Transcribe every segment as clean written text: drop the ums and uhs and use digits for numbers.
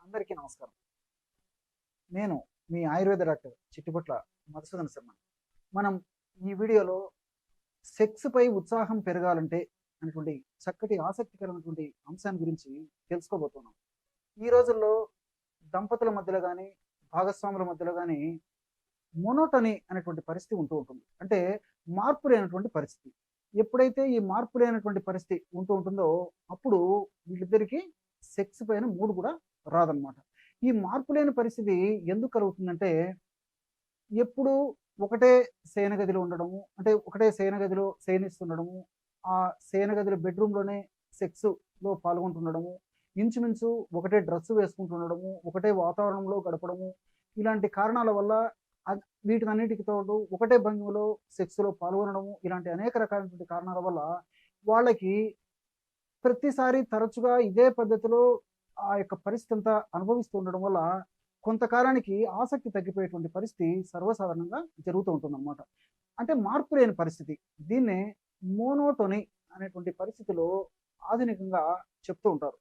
అందరికీ నమస్కారం. నేను మీ ఆయుర్వేద డాక్టర్ చిట్టిపట్ల మధుసూదన్ శర్మ. మనం ఈ వీడియోలో సెక్స్ పై ఉత్సాహం పెరగాలంటే అనేటువంటి చక్కటి ఆసక్తికరమైనటువంటి అంశాన్ని గురించి తెలుసుకోబోతున్నాం. ఈ రోజుల్లో దంపతుల మధ్యలో కానీ, భాగస్వాముల మధ్యలో కానీ మోనోటనీ అనేటువంటి పరిస్థితి ఉంటూ ఉంటుంది. అంటే మార్పు లేనటువంటి పరిస్థితి. ఎప్పుడైతే ఈ మార్పు లేనటువంటి పరిస్థితి ఉంటూ ఉంటుందో అప్పుడు వీళ్ళిద్దరికీ సెక్స్ పైన మూడ్ కూడా రాదనమాట. ఈ మార్పు లేని పరిస్థితి ఎందుకు కలుగుతుందంటే, ఎప్పుడు ఒకటే శయన గదిలో ఉండడము, అంటే ఒకటే శయన గదిలో శయనిస్తుండడము, ఆ శయన గదిలో బెడ్రూమ్‌లోనే సెక్స్‌లో పాల్గొంటుండడము, ఇంచుమించు ఒకటే డ్రెస్ వేసుకుంటుండడము, ఒకటే వాతావరణంలో గడపడము, ఇలాంటి కారణాల వల్ల వీటినన్నిటికి తోడు ఒకటే భంగిమలో సెక్స్‌లో పాల్గొనడము, ఇలాంటి అనేక రకాలైనటువంటి కారణాల వల్ల వాళ్ళకి ప్రతిసారి తరచుగా ఇదే పద్ధతిలో ఆ యొక్క పరిస్థితి అంతా అనుభవిస్తూ ఉండడం వల్ల కొంతకాలానికి ఆసక్తి తగ్గిపోయేటువంటి పరిస్థితి సర్వసాధారణంగా జరుగుతూ ఉంటుందన్నమాట. అంటే మార్పు లేని పరిస్థితి. దీన్నే మోనోటోనీ అనేటువంటి పరిస్థితిలో ఆధునికంగా చెప్తూ ఉంటారు.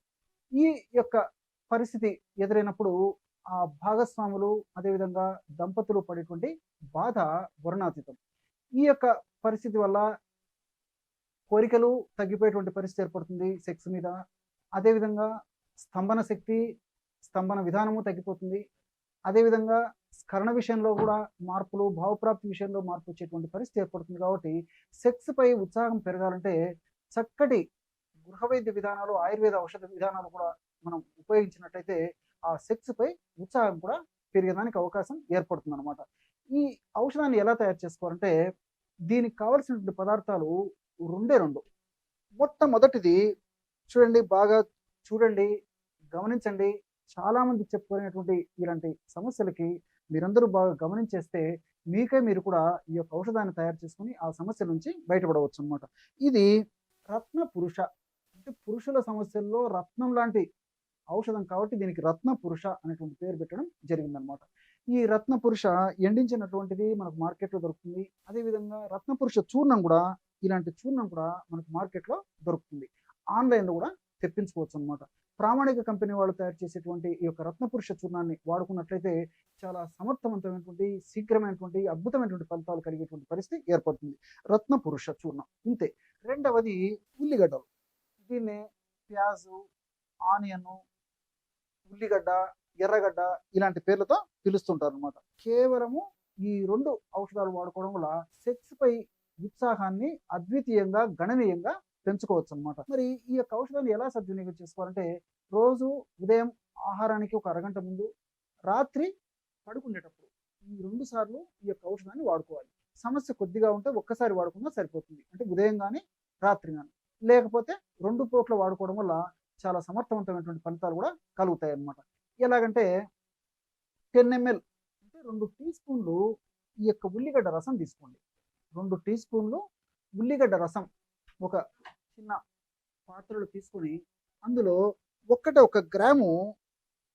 ఈ యొక్క పరిస్థితి ఎదురైనప్పుడు ఆ భాగస్వాములు, అదేవిధంగా దంపతులు పడేటువంటి బాధ వర్ణాతీతం. ఈ యొక్క పరిస్థితి వల్ల కోరికలు తగ్గిపోయేటువంటి పరిస్థితి ఏర్పడుతుంది సెక్స్ మీద. అదేవిధంగా స్తంభన శక్తి, స్తంభన విధానము తగ్గిపోతుంది. అదేవిధంగా స్ఖలన విషయంలో కూడా మార్పులు, భావప్రాప్తి విషయంలో మార్పు వచ్చేటువంటి పరిస్థితి ఏర్పడుతుంది. కాబట్టి సెక్స్ పై ఉత్సాహం పెరగాలంటే చక్కటి గృహ వైద్య విధానాలు, ఆయుర్వేద ఔషధ విధానాలు కూడా మనం ఉపయోగించినట్టయితే ఆ సెక్స్ పై ఉత్సాహం కూడా పెరిగేదానికి అవకాశం ఏర్పడుతుందన్నమాట. ఈ ఔషధాన్ని ఎలా తయారు చేసుకోవాలంటే, దీనికి కావాల్సినటువంటి పదార్థాలు రెండే రెండు. మొట్టమొదటిది చూడండి, బాగా చూడండి, గమనించండి. చాలామంది చెప్పుకునేటువంటి ఇలాంటి సమస్యలకి మీరందరూ బాగా గమనించేస్తే మీకే మీరు కూడా ఈ యొక్క ఔషధాన్ని తయారు చేసుకొని ఆ సమస్య నుంచి బయటపడవచ్చు అనమాట. ఇది రత్న పురుష, అంటే పురుషుల సమస్యల్లో రత్నం లాంటి ఔషధం కాబట్టి దీనికి రత్న పురుష అనేటువంటి పేరు పెట్టడం జరిగిందనమాట. ఈ రత్న పురుష ఎండించినటువంటిది మనకు మార్కెట్లో దొరుకుతుంది. అదేవిధంగా రత్న పురుష చూర్ణం కూడా, ఇలాంటి చూర్ణం కూడా మనకు మార్కెట్లో దొరుకుతుంది. ఆన్లైన్లో కూడా తెప్పించుకోవచ్చు అనమాట. ప్రామాణిక కంపెనీ వాళ్ళు తయారు చేసేటువంటి ఈ యొక్క రత్నపురుష చూర్ణాన్ని వాడుకున్నట్లయితే చాలా సమర్థవంతమైనటువంటి, శీఘ్రమైనటువంటి, అద్భుతమైనటువంటి ఫలితాలు కలిగేటువంటి పరిస్థితి ఏర్పడుతుంది. రత్నపురుష చూర్ణం ఇంతే. రెండవది ఉల్లిగడ్డలు. దీన్ని ప్యాజు, ఆనియను, ఉల్లిగడ్డ, ఎర్రగడ్డ ఇలాంటి పేర్లతో పిలుస్తుంటారు అనమాట. కేవలము ఈ రెండు ఔషధాలు వాడుకోవడం వల్ల సెక్స్ పై ఉత్సాహాన్ని అద్వితీయంగా, గణనీయంగా పెంచుకోవచ్చు అనమాట. మరి ఈ యొక్క ఔషధాన్ని ఎలా సద్వినియోగం చేసుకోవాలంటే, రోజు ఉదయం ఆహారానికి ఒక అరగంట ముందు, రాత్రి పడుకునేటప్పుడు ఈ 2 సార్లు ఈ యొక్క ఔషధాన్ని వాడుకోవాలి. సమస్య కొద్దిగా ఉంటే ఒక్కసారి వాడుకున్నా సరిపోతుంది. అంటే ఉదయం కానీ, రాత్రి కానీ. లేకపోతే 2 పూట్ల వాడుకోవడం వల్ల చాలా సమర్థవంతమైనటువంటి ఫలితాలు కూడా కలుగుతాయి అన్నమాట. ఎలాగంటే 10 ml, అంటే 2 టీ స్పూన్లు ఈ యొక్క ఉల్లిగడ్డ రసం తీసుకోండి. 2 టీ స్పూన్లు ఉల్లిగడ్డ రసం ఒక చిన్న పాత్రలో తీసుకొని అందులో ఒక గ్రాము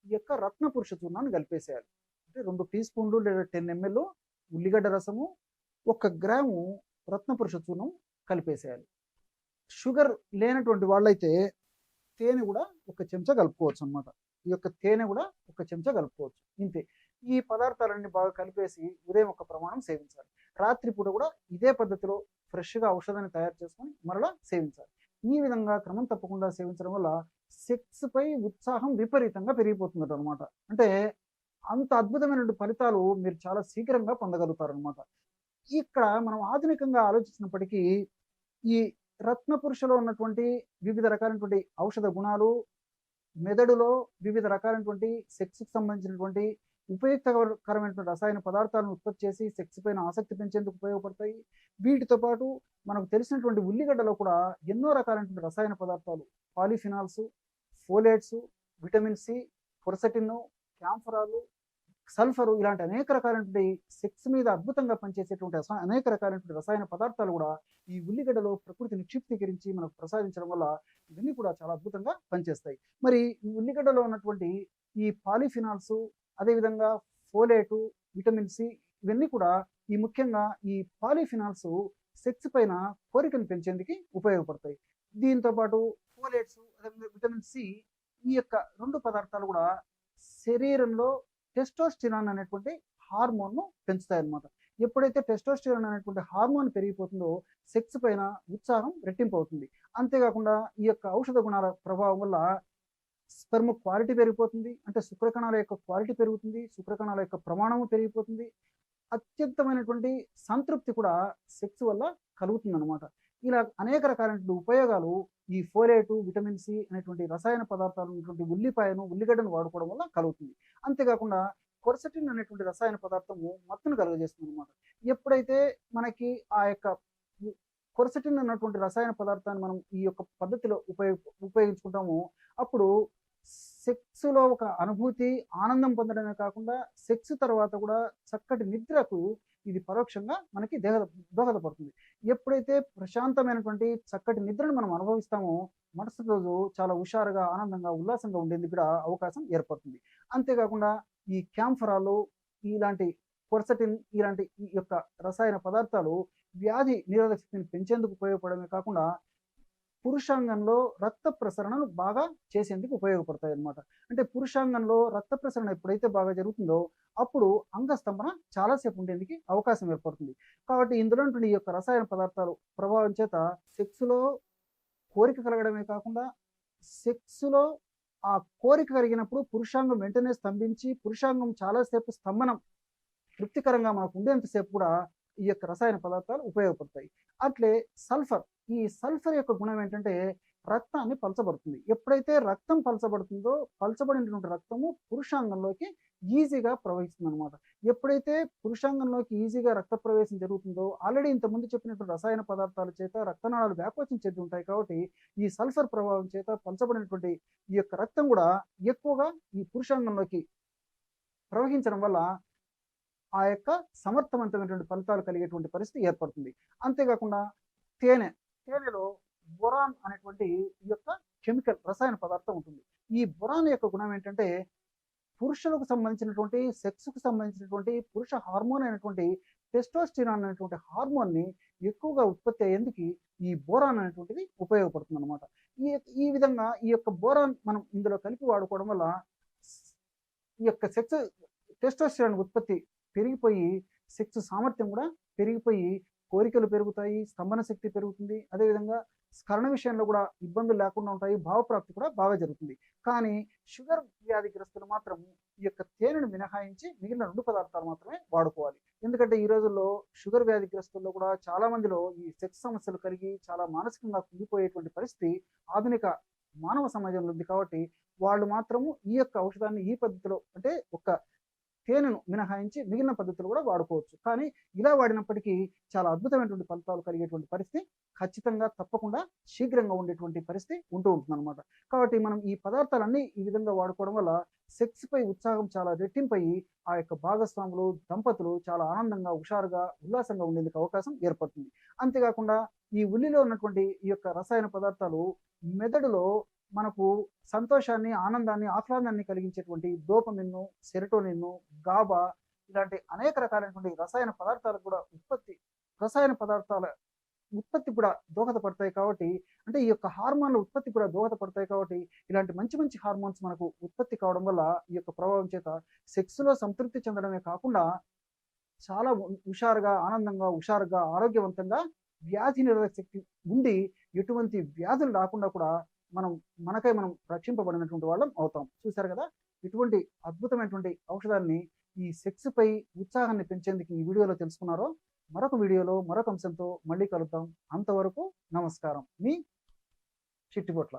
ఈ యొక్క రత్న పురుష చూర్ణాన్ని కలిపేసేయాలి. అంటే 2 టీ స్పూన్లు లేదా 10 ml ఉల్లిగడ్డ రసము, 1 గ్రాము రత్న పురుష చూర్ణం కలిపేసేయాలి. షుగర్ లేనటువంటి వాళ్ళైతే తేనె కూడా 1 చెంచా కలుపుకోవచ్చు అనమాట. ఈ యొక్క తేనె కూడా 1 చెంచా కలుపుకోవచ్చు. ఇంతే. ఈ పదార్థాలన్నీ బాగా కలిపేసి ఉదయం ఒక ప్రమాణం సేవించాలి. రాత్రిపూట కూడా ఇదే పద్ధతిలో ఫ్రెష్‌గా ఔషధాన్ని తయారు చేసుకొని మరలా సేవించాలి. ఈ విధంగా క్రమం తప్పకుండా సేవించడం వల్ల సెక్స్ పై ఉత్సాహం విపరీతంగా పెరిగిపోతుందటనమాట. అంటే అంత అద్భుతమైనటువంటి ఫలితాలు మీరు చాలా శీఘ్రంగా పొందగలుగుతారనమాట. ఇక్కడ మనం ఆధునికంగా ఆలోచించినప్పటికీ ఈ రత్న పురుషలో ఉన్నటువంటి వివిధ రకాలైనటువంటి ఔషధ గుణాలు, మెదడులో వివిధ రకాలైనటువంటి సెక్స్‌కి సంబంధించినటువంటి ఉపయుక్తకరమైనటువంటి రసాయన పదార్థాలను ఉత్పత్తి చేసి సెక్స్ పైన ఆసక్తి పెంచేందుకు ఉపయోగపడతాయి. వీటితో పాటు మనకు తెలిసినటువంటి ఉల్లిగడ్డలో కూడా ఎన్నో రకాలైనటువంటి రసాయన పదార్థాలు, polyphenols, folates, vitamin C, quercetin, క్యాంఫరాలు, సల్ఫరు ఇలాంటి అనేక రకాలైనటువంటి సెక్స్ మీద అద్భుతంగా పనిచేసేటువంటి అనేక రకాలైనటువంటి రసాయన పదార్థాలు కూడా ఈ ఉల్లిగడ్డలో ప్రకృతి నిక్షిప్తీకరించి మనకు ప్రసాదించడం వల్ల ఇవన్నీ కూడా చాలా అద్భుతంగా పనిచేస్తాయి. మరి ఈ ఉల్లిగడ్డలో ఉన్నటువంటి ఈ పాలిఫినాల్స్, అదేవిధంగా ఫోలేటు, విటమిన్ సి ఇవన్నీ కూడా ముఖ్యంగా ఈ పాలిఫినాల్స్ సెక్స్ పైన కోరికను పెంచేందుకు ఉపయోగపడతాయి. దీంతో పాటు ఫోలేట్స్, అదేవిధంగా విటమిన్ సి, ఈ యొక్క 2 పదార్థాలు కూడా శరీరంలో టెస్టోస్టిరాన్ అనేటువంటి హార్మోన్ను పెంచుతాయి అన్నమాట. ఎప్పుడైతే టెస్టోస్టిరాన్ అనేటువంటి హార్మోన్ పెరిగిపోతుందో సెక్స్ పైన ఉత్సాహం రెట్టింపు అవుతుంది. అంతేకాకుండా ఈ యొక్క ఔషధ గుణాల ప్రభావం వల్ల స్పెర్మ్ క్వాలిటీ పెరిగిపోతుంది. అంటే శుక్రకణాల యొక్క క్వాలిటీ పెరుగుతుంది. శుక్రకణాల యొక్క ప్రమాణము పెరిగిపోతుంది. అత్యంతమైనటువంటి సంతృప్తి కూడా సెక్స్ వల్ల కలుగుతుందన్నమాట. ఇలా అనేక రకాలైనటువంటి ఉపయోగాలు ఈ ఫోలేటు, విటమిన్ సి అనేటువంటి రసాయన పదార్థాలు ఉన్నటువంటి ఉల్లిపాయను, ఉల్లిగడ్డను వాడుకోవడం వల్ల కలుగుతుంది. అంతేకాకుండా కొర్సెటిన్ అనేటువంటి రసాయన పదార్థము మత్తును కలుగజేస్తుందన్నమాట. ఎప్పుడైతే మనకి ఆ యొక్క కొర్సెటిన్ అన్నటువంటి రసాయన పదార్థాన్ని మనం ఈ యొక్క పద్ధతిలో ఉపయోగించుకుంటామో అప్పుడు సెక్స్‌లో ఒక అనుభూతి, ఆనందం పొందడమే కాకుండా సెక్స్ తర్వాత కూడా చక్కటి నిద్రకు ఇది పరోక్షంగా మనకి దోహదపడుతుంది. ఎప్పుడైతే ప్రశాంతమైనటువంటి చక్కటి నిద్రను మనం అనుభవిస్తామో మరుసటి రోజు చాలా హుషారుగా, ఆనందంగా, ఉల్లాసంగా ఉండేందుకు కూడా అవకాశం ఏర్పడుతుంది. అంతేకాకుండా ఈ క్యాంఫరాలు ఇలాంటి క్వెర్సెటిన్ ఇలాంటి ఈ యొక్క రసాయన పదార్థాలు వ్యాధి నిరోధక శక్తిని పెంచేందుకు ఉపయోగపడమే కాకుండా పురుషాంగంలో రక్త ప్రసరణను బాగా చేసేందుకు ఉపయోగపడతాయి అన్నమాట. అంటే పురుషాంగంలో రక్త ప్రసరణ ఎప్పుడైతే బాగా జరుగుతుందో అప్పుడు అంగస్తంభన చాలాసేపు ఉండేందుకు అవకాశం ఏర్పడుతుంది. కాబట్టి ఇందులో ఉన్నటువంటి ఈ యొక్క రసాయన పదార్థాలు ప్రభావం చేత సెక్స్‌లో కోరిక కలగడమే కాకుండా సెక్స్‌లో ఆ కోరిక కలిగినప్పుడు పురుషాంగం వెంటనే స్తంభించి పురుషాంగం చాలాసేపు స్తంభనం తృప్తికరంగా మనకు ఉండేంతసేపు కూడా ఈ యొక్క రసాయన పదార్థాలు ఉపయోగపడతాయి. అట్లే సల్ఫర్, ఈ సల్ఫర్ యొక్క గుణం ఏంటంటే రక్తాన్ని పలచబడుతుంది. ఎప్పుడైతే రక్తం పలచబడుతుందో పలచబడినటువంటి రక్తము పురుషాంగంలోకి ఈజీగా ప్రవహిస్తుందన్నమాట. ఎప్పుడైతే పురుషాంగంలోకి ఈజీగా రక్త ప్రవేశం జరుగుతుందో ఆల్రెడీ ఇంతకుముందు చెప్పినటువంటి రసాయన పదార్థాల చేత రక్తనాళాలు వ్యాకోచం చెంది ఉంటాయి కాబట్టి ఈ సల్ఫర్ ప్రభావం చేత పలచబడినటువంటి ఈ యొక్క రక్తం కూడా ఎక్కువగా ఈ పురుషాంగంలోకి ప్రవహించడం వల్ల ఆ యొక్క సమర్థవంతమైనటువంటి ఫలితాలు కలిగేటువంటి పరిస్థితి ఏర్పడుతుంది. అంతేకాకుండా తేనెలో బొరాన్ అనేటువంటి ఈ యొక్క కెమికల్ రసాయన పదార్థం ఉంటుంది. ఈ బొరాన్ యొక్క గుణం ఏంటంటే పురుషులకు సంబంధించినటువంటి సెక్స్‌కు సంబంధించినటువంటి పురుష హార్మోన్ అయినటువంటి టెస్టోస్టిరాన్ అనేటువంటి హార్మోన్‌ని ఎక్కువగా ఉత్పత్తి అయ్యేందుకు ఈ బోరాన్ అనేటువంటిది ఉపయోగపడుతుందన్నమాట. ఈ ఈ విధంగా ఈ యొక్క బోరాన్ మనం ఇందులో కలిపి వాడుకోవడం వల్ల ఈ యొక్క టెస్టోస్టిరాన్ ఉత్పత్తి పెరిగిపోయి సెక్స్ సామర్థ్యం కూడా పెరిగిపోయి కోరికలు పెరుగుతాయి, స్తంభన శక్తి పెరుగుతుంది. అదేవిధంగా స్ఖలన విషయంలో కూడా ఇబ్బందులు లేకుండా ఉంటాయి. భావప్రాప్తి కూడా బాగా జరుగుతుంది. కానీ షుగర్ వ్యాధిగ్రస్తులు మాత్రం ఈ యొక్క తేనెను మినహాయించి మిగిలిన 2 పదార్థాలు మాత్రమే వాడుకోవాలి. ఎందుకంటే ఈ రోజుల్లో షుగర్ వ్యాధిగ్రస్తుల్లో కూడా చాలా మందిలో ఈ సెక్స్ సమస్యలు కలిగి చాలా మానసికంగా కుంగిపోయేటువంటి పరిస్థితి ఆధునిక మానవ సమాజంలో ఉంది. కాబట్టి వాళ్ళు మాత్రము ఈ యొక్క ఔషధాన్ని ఈ పద్ధతిలో అంటే ఒక తేనెను మినహాయించి మిగిలిన పద్ధతులు కూడా వాడుకోవచ్చు. కానీ ఇలా వాడినప్పటికీ చాలా అద్భుతమైనటువంటి ఫలితాలు కలిగేటువంటి పరిస్థితి ఖచ్చితంగా తప్పకుండా శీఘ్రంగా ఉండేటువంటి పరిస్థితి ఉంటూ ఉంటుందన్నమాట. కాబట్టి మనం ఈ పదార్థాలన్నీ ఈ విధంగా వాడుకోవడం వల్ల సెక్స్ పై ఉత్సాహం చాలా రెట్టింపయి ఆ యొక్క భాగస్వాములు, దంపతులు చాలా ఆనందంగా, హుషారుగా, ఉల్లాసంగా ఉండేందుకు అవకాశం ఏర్పడుతుంది. అంతేకాకుండా ఈ ఉల్లిలో ఉన్నటువంటి ఈ యొక్క రసాయన పదార్థాలు మెదడులో మనకు సంతోషాన్ని, ఆనందాన్ని, ఆహ్లాదాన్ని కలిగించేటువంటి డోపమిన్ను, సెరటోనిన్ను, గాబా ఇలాంటి అనేక రకాలైనటువంటి రసాయన పదార్థాల ఉత్పత్తి కూడా దోహదపడతాయి కాబట్టి అంటే ఈ యొక్క హార్మోన్ల ఉత్పత్తి కూడా దోహదపడతాయి కాబట్టి ఇలాంటి మంచి మంచి హార్మోన్స్ మనకు ఉత్పత్తి కావడం వల్ల ఈ యొక్క ప్రభావం చేత సెక్స్‌లో సంతృప్తి చెందడమే కాకుండా చాలా హుషారుగా, ఆనందంగా, హుషారుగా, ఆరోగ్యవంతంగా వ్యాధి నిరోధక శక్తి ఉండి ఎటువంటి వ్యాధులు రాకుండా కూడా మనం రక్షింపబడినటువంటి వాళ్ళం అవుతాం. చూశారు కదా! ఇటువంటి అద్భుతమైనటువంటి ఔషధాన్ని ఈ సెక్స్ పై ఉత్సాహాన్ని పెంచేందుకు ఈ వీడియోలో తెలుసుకున్నారో మరొక వీడియోలో మరొక అంశంతో మళ్ళీ కలుద్దాం. అంతవరకు నమస్కారం. మీ చిట్టిపొట్ల.